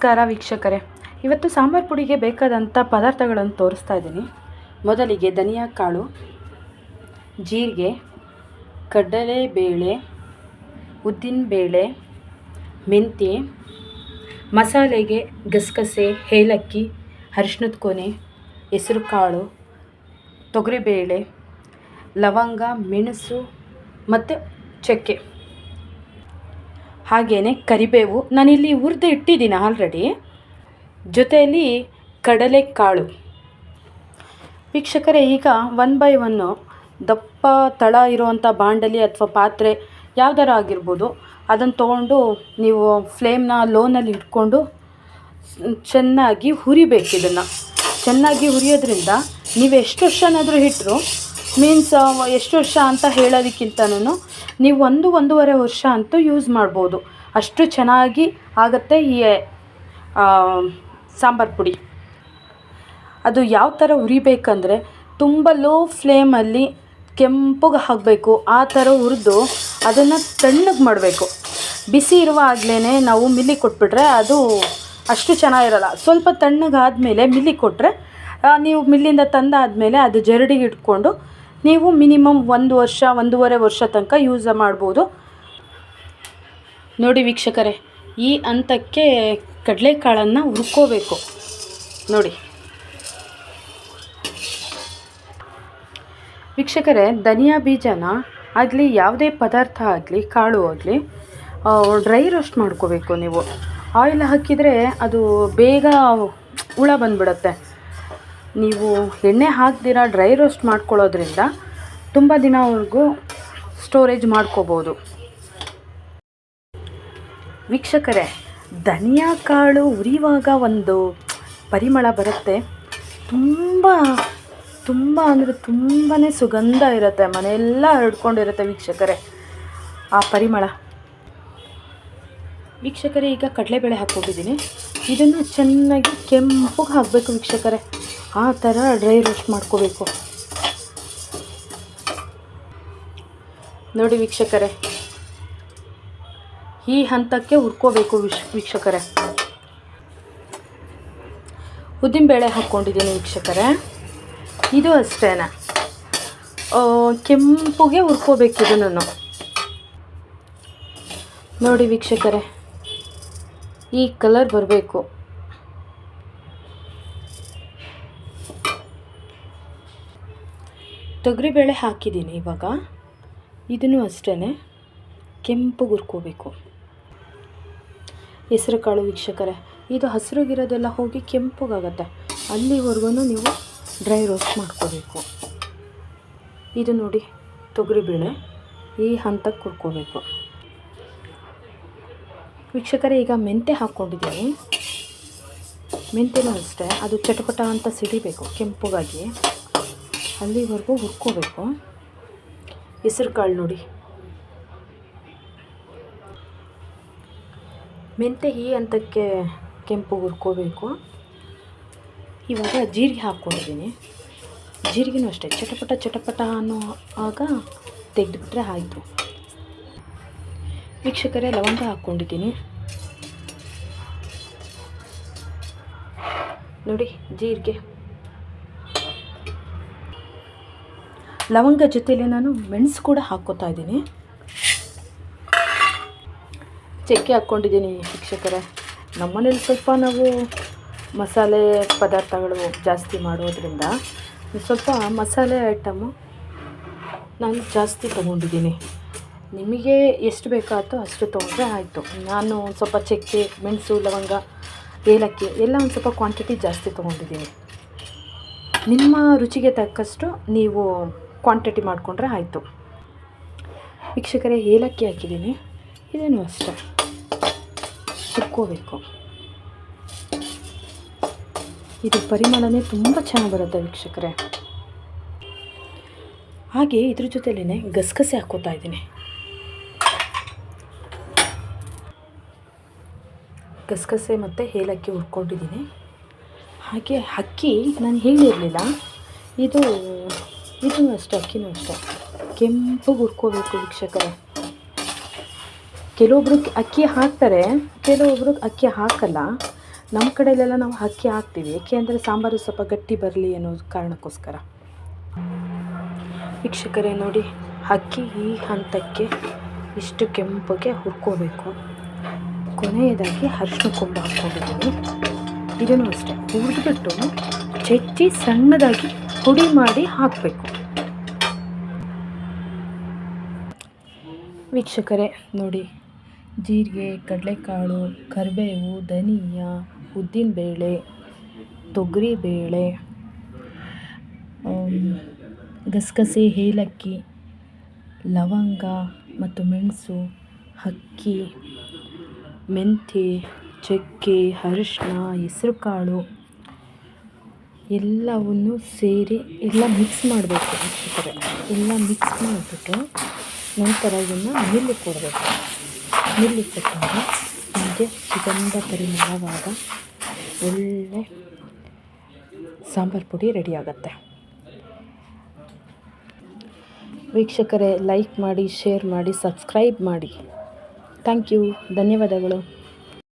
ನಮಸ್ಕಾರ ವೀಕ್ಷಕರೇ, ಇವತ್ತು ಸಾಂಬಾರು ಪುಡಿಗೆ ಬೇಕಾದಂಥ ಪದಾರ್ಥಗಳನ್ನು ತೋರಿಸ್ತಾ ಇದ್ದೀನಿ. ಮೊದಲಿಗೆ ಧನಿಯಾ ಕಾಳು, ಜೀರಿಗೆ, ಕಡಲೆಬೇಳೆ, ಉದ್ದಿನಬೇಳೆ, ಮೆಂತ್ಯ, ಮಸಾಲೆಗೆ ಗಸಗಸೆ, ಏಲಕ್ಕಿ, ಅರಿಶಿಣದ ಕೊನೆ, ಹೆಸರು ಕಾಳು, ತೊಗರಿಬೇಳೆ, ಲವಂಗ, ಮೆಣಸು ಮತ್ತು ಚಕ್ಕೆ, ಹಾಗೆಯೇ ಕರಿಬೇವು ನಾನಿಲ್ಲಿ ಹುರಿದು ಇಟ್ಟಿದ್ದೀನಿ ಆಲ್ರೆಡಿ. ಜೊತೆಯಲ್ಲಿ ಕಡಲೆಕಾಳು. ವೀಕ್ಷಕರೇ, ಈಗ 1 by 1 ದಪ್ಪ ತಳ ಇರುವಂಥ ಬಾಂಡಲಿ ಅಥವಾ ಪಾತ್ರೆ ಯಾವ್ದಾರ ಆಗಿರ್ಬೋದು, ಅದನ್ನು ತೊಗೊಂಡು ನೀವು ಫ್ಲೇಮ್ನ ಲೋನಲ್ಲಿ ಇಟ್ಕೊಂಡು ಚೆನ್ನಾಗಿ ಹುರಿಬೇಕು. ಇದನ್ನು ಚೆನ್ನಾಗಿ ಹುರಿಯೋದ್ರಿಂದ ನೀವು ಎಷ್ಟು ವರ್ಷನಾದರೂ ಇಟ್ಟರು, ಮೀನ್ಸ್ ಎಷ್ಟು ವರ್ಷ ಅಂತ ಹೇಳೋದಕ್ಕಿಂತನೂ ನೀವು 1-1.5 ವರ್ಷ ಅಂತೂ ಯೂಸ್ ಮಾಡ್ಬೋದು. ಅಷ್ಟು ಚೆನ್ನಾಗಿ ಆಗುತ್ತೆ ಈ ಸಾಂಬಾರು ಪುಡಿ. ಅದು ಯಾವ ಥರ ಹುರಿಬೇಕಂದ್ರೆ ತುಂಬ ಲೋ ಫ್ಲೇಮಲ್ಲಿ ಕೆಂಪಗೆ ಆಗಬೇಕು. ಆ ಥರ ಹುರಿದು ಅದನ್ನು ತಣ್ಣಗೆ ಮಾಡಬೇಕು. ಬಿಸಿ ಇರುವಾಗಲೇ ನಾವು ಮಿಲ್ಲಿಗೆ ಕೊಟ್ಬಿಟ್ರೆ ಅದು ಅಷ್ಟು ಚೆನ್ನಾಗಿರಲ್ಲ. ಸ್ವಲ್ಪ ತಣ್ಣಗಾದಮೇಲೆ ಮಿಲ್ಲಿಗೆ ಕೊಟ್ಟರೆ, ನೀವು ಮಿಲ್ಲಿಂದ ತಂದಾದಮೇಲೆ ಅದು ಜರಡಿಗೆ ಇಟ್ಕೊಂಡು ನೀವು ಮಿನಿಮಮ್ 1 ವರ್ಷ 1.5 ವರ್ಷ ತನಕ ಯೂಸ್ ಮಾಡ್ಬೋದು. ನೋಡಿ ವೀಕ್ಷಕರೇ, ಈ ಹಂತಕ್ಕೆ ಕಡಲೆಕಾಳನ್ನು ಹುರ್ಕೋಬೇಕು. ನೋಡಿ ವೀಕ್ಷಕರೇ, ಧನಿಯಾ ಬೀಜನ ಆಗಲಿ ಯಾವುದೇ ಪದಾರ್ಥ ಆಗಲಿ ಕಾಳು ಆಗಲಿ ಡ್ರೈ ರೋಸ್ಟ್ ಮಾಡ್ಕೋಬೇಕು. ನೀವು ಆಯಿಲ್ ಹಾಕಿದರೆ ಅದು ಬೇಗ ಹುಳ ಬಂದುಬಿಡುತ್ತೆ. ನೀವು ಎಣ್ಣೆ ಹಾಕ್ದಿರ ಡ್ರೈ ರೋಸ್ಟ್ ಮಾಡ್ಕೊಳ್ಳೋದ್ರಿಂದ ತುಂಬ ದಿನವರೆಗೂ ಸ್ಟೋರೇಜ್ ಮಾಡ್ಕೋಬೋದು. ವೀಕ್ಷಕರೇ, ಧನಿಯಾ ಕಾಳು ಹುರಿಯುವಾಗ ಒಂದು ಪರಿಮಳ ಬರುತ್ತೆ. ತುಂಬ ಅಂದರೆ ತುಂಬಾ ಸುಗಂಧ ಇರುತ್ತೆ. ಮನೆಯೆಲ್ಲ ಹರಡ್ಕೊಂಡಿರುತ್ತೆ ವೀಕ್ಷಕರೇ ಆ ಪರಿಮಳ. ವೀಕ್ಷಕರೇ, ಈಗ ಕಡಲೆಬೇಳೆ ಹಾಕ್ಕೊಂಡಿದ್ದೀನಿ. ಇದನ್ನು ಚೆನ್ನಾಗಿ ಕೆಂಪಗೆ ಹಾಕಬೇಕು ವೀಕ್ಷಕರೇ. ಆ ಥರ ಡ್ರೈ ರೋಸ್ಟ್ ಮಾಡ್ಕೋಬೇಕು. ನೋಡಿ ವೀಕ್ಷಕರೇ, ಈ ಹಂತಕ್ಕೆ ಹುರ್ಕೋಬೇಕು ವೀಕ್ಷಕರೇ. ಉದ್ದಿನಬೇಳೆ ಹಾಕ್ಕೊಂಡಿದ್ದೀನಿ ವೀಕ್ಷಕರೇ. ಇದು ಅಷ್ಟೇ ಕೆಂಪುಗೆ ಹುರ್ಕೋಬೇಕು ಇದನ್ನು. ನೋಡಿ ವೀಕ್ಷಕರೇ, ಈ ಕಲರ್ ಬರಬೇಕು. ತೊಗರಿಬೇಳೆ ಹಾಕಿದ್ದೀನಿ ಇವಾಗ. ಇದನ್ನು ಅಷ್ಟೇ ಕೆಂಪುಗೆ ಹುರ್ಕೋಬೇಕು. ಹೆಸರು ಕಾಳು ವೀಕ್ಷಕರೇ, ಇದು ಹಸಿರುಗಿರೋದೆಲ್ಲ ಹೋಗಿ ಕೆಂಪುಗಾಗತ್ತೆ. ಅಲ್ಲಿವರೆಗೂ ನೀವು ಡ್ರೈ ರೋಸ್ಟ್ ಮಾಡ್ಕೋಬೇಕು. ಇದು ನೋಡಿ ತೊಗರಿಬೇಳೆ, ಈ ಹಂತಕ್ಕೆ ಹುರ್ಕೋಬೇಕು ವೀಕ್ಷಕರೇ. ಈಗ ಮೆಂತ್ಯ ಹಾಕ್ಕೊಂಡಿದ್ದೀನಿ. ಮೆಂತ್ಯನೂ ಅಷ್ಟೇ, ಅದು ಚಟಪಟ ಅಂತ ಸಿಡಿಬೇಕು ಕೆಂಪುಗಾಗಿ. ಅಲ್ಲಿವರೆಗೂ ಹುರ್ಕೋಬೇಕು. ಹೆಸರು ಕಾಳು ನೋಡಿ, ಮೆಂತ್ಯ ಈ ಹಂತಕ್ಕೆ ಕೆಂಪು ಹುರ್ಕೋಬೇಕು. ಇವಾಗ ಜೀರಿಗೆ ಹಾಕ್ಕೊಂಡಿದ್ದೀನಿ. ಜೀರಿಗೆನೂ ಅಷ್ಟೇ ಚಟಪಟ ಅನ್ನೋ ಆಗ ತೆಗೆದುಬಿಟ್ರೆ ಆಯಿತು. ವೀಕ್ಷಕರೇ, ಲವಂಗ ಹಾಕ್ಕೊಂಡಿದ್ದೀನಿ ನೋಡಿ. ಜೀರಿಗೆ, ಲವಂಗ ಜೊತೆಲಿ ನಾನು ಮೆಣಸು ಕೂಡ ಹಾಕ್ಕೋತಾ ಇದ್ದೀನಿ. ಚಕ್ಕೆ ಹಾಕ್ಕೊಂಡಿದ್ದೀನಿ ವೀಕ್ಷಕರೇ. ನಮ್ಮನೇಲಿ ಸ್ವಲ್ಪ ನಾವು ಮಸಾಲೆ ಪದಾರ್ಥಗಳು ಜಾಸ್ತಿ ಮಾಡೋದ್ರಿಂದ ಸ್ವಲ್ಪ ಮಸಾಲೆ ಐಟಮು ನಾನು ಜಾಸ್ತಿ ತೊಗೊಂಡಿದ್ದೀನಿ. ನಿಮಗೆ ಎಷ್ಟು ಬೇಕಾಯ್ತೋ ಅಷ್ಟು ತೊಗೊಂಡ್ರೆ ಆಯಿತು. ನಾನು ಸ್ವಲ್ಪ ಚಕ್ಕೆ, ಮೆಣಸು, ಲವಂಗ, ಏಲಕ್ಕಿ ಎಲ್ಲ ಒಂದು ಸ್ವಲ್ಪ ಕ್ವಾಂಟಿಟಿ ಜಾಸ್ತಿ ತೊಗೊಂಡಿದ್ದೀನಿ. ನಿಮ್ಮ ರುಚಿಗೆ ತಕ್ಕಷ್ಟು ನೀವು ಕ್ವಾಂಟಿಟಿ ಮಾಡಿಕೊಂಡ್ರೆ ಆಯಿತು. ವೀಕ್ಷಕರೇ, ಏಲಕ್ಕಿ ಹಾಕಿದ್ದೀನಿ. ಇದನ್ನು ಅಷ್ಟೇ ಹುರ್ಕೋಬೇಕು. ಇದು ಪರಿಮಳನೇ ತುಂಬ ಚೆನ್ನಾಗಿ ಬರುತ್ತೆ ವೀಕ್ಷಕರೇ. ಹಾಗೆ ಇದ್ರ ಜೊತೆಲೇ ಗಸಗಸೆ ಹಾಕ್ಕೋತಾ ಇದ್ದೀನಿ. ಗಸಗಸೆ ಮತ್ತು ಏಲಕ್ಕಿ ಹುರ್ಕೊಂಡಿದ್ದೀನಿ. ಹಾಗೆ ಅಕ್ಕಿ ನಾನು ಹೇಳಿರಲಿಲ್ಲ, ಇದು ಅಷ್ಟೇ, ಅಕ್ಕಿನೂ ಅಷ್ಟೇ ಕೆಂಪಗೆ ಹುರ್ಕೋಬೇಕು ವೀಕ್ಷಕರೇ. ಕೆಲವೊಬ್ರು ಅಕ್ಕಿ ಹಾಕ್ತಾರೆ, ಕೆಲವೊಬ್ರು ಅಕ್ಕಿ ಹಾಕಲ್ಲ. ನಮ್ಮ ಕಡೆಯಲ್ಲೆಲ್ಲ ನಾವು ಅಕ್ಕಿ ಹಾಕ್ತೀವಿ, ಏಕೆ ಅಂದರೆ ಸಾಂಬಾರು ಸ್ವಲ್ಪ ಗಟ್ಟಿ ಬರಲಿ ಅನ್ನೋ ಕಾರಣಕ್ಕೋಸ್ಕರ. ವೀಕ್ಷಕರೇ ನೋಡಿ, ಅಕ್ಕಿ ಈ ಹಂತಕ್ಕೆ ಇಷ್ಟು ಕೆಂಪಗೆ ಹುರ್ಕೋಬೇಕು. ಕೊನೆಯದಾಗಿ ಅರಿಶಿನ ಕೊಂಬು ಹಾಕ್ಕೊಂಡಿದ್ದೀನಿ. ಇದನ್ನು ಅಷ್ಟೇ ಹುರಿದ್ಬಿಟ್ಟು ಜಜ್ಜಿ ಸಣ್ಣದಾಗಿ ಪುಡಿ ಮಾಡಿ ಹಾಕಬೇಕು. ವೀಕ್ಷಕರೇ ನೋಡಿ, ಜೀರಿಗೆ, ಕಡಲೆಕಾಳು, ಕರಿಬೇವು, ಧನಿಯಾ, ಉದ್ದಿನಬೇಳೆ, ತೊಗರಿಬೇಳೆ, ಗಸಗಸೆ, ಏಲಕ್ಕಿ, ಲವಂಗ ಮತ್ತು ಮೆಣಸು, ಅಕ್ಕಿ, ಮೆಂತ್ಯ, ಚಕ್ಕೆ, ಅರಿಶಿನ, ಹೆಸರುಕಾಳು ಎಲ್ಲವನ್ನು ಸೇರಿ ಎಲ್ಲ ಮಿಕ್ಸ್ ಮಾಡಬೇಕು ವೀಕ್ಷಕರೇ. ಎಲ್ಲ ಮಿಕ್ಸ್ ಮಾಡಿಬಿಟ್ಟು ನಂತರ ಇದನ್ನು ನೀರಿಗೆ ಕೊಡಬೇಕು. ನೀರಿಗೆ ಕೊಟ್ಟಂಗೆ ನಮಗೆ ಸುಗಂಧ ಪರಿಮಳವಾದ ಒಳ್ಳೆ ಸಾಂಬಾರು ಪುಡಿ ರೆಡಿ ಆಗುತ್ತೆ. ವೀಕ್ಷಕರೇ, ಲೈಕ್ ಮಾಡಿ, ಶೇರ್ ಮಾಡಿ, ಸಬ್ಸ್ಕ್ರೈಬ್ ಮಾಡಿ. ಥ್ಯಾಂಕ್ ಯು, ಧನ್ಯವಾದಗಳು.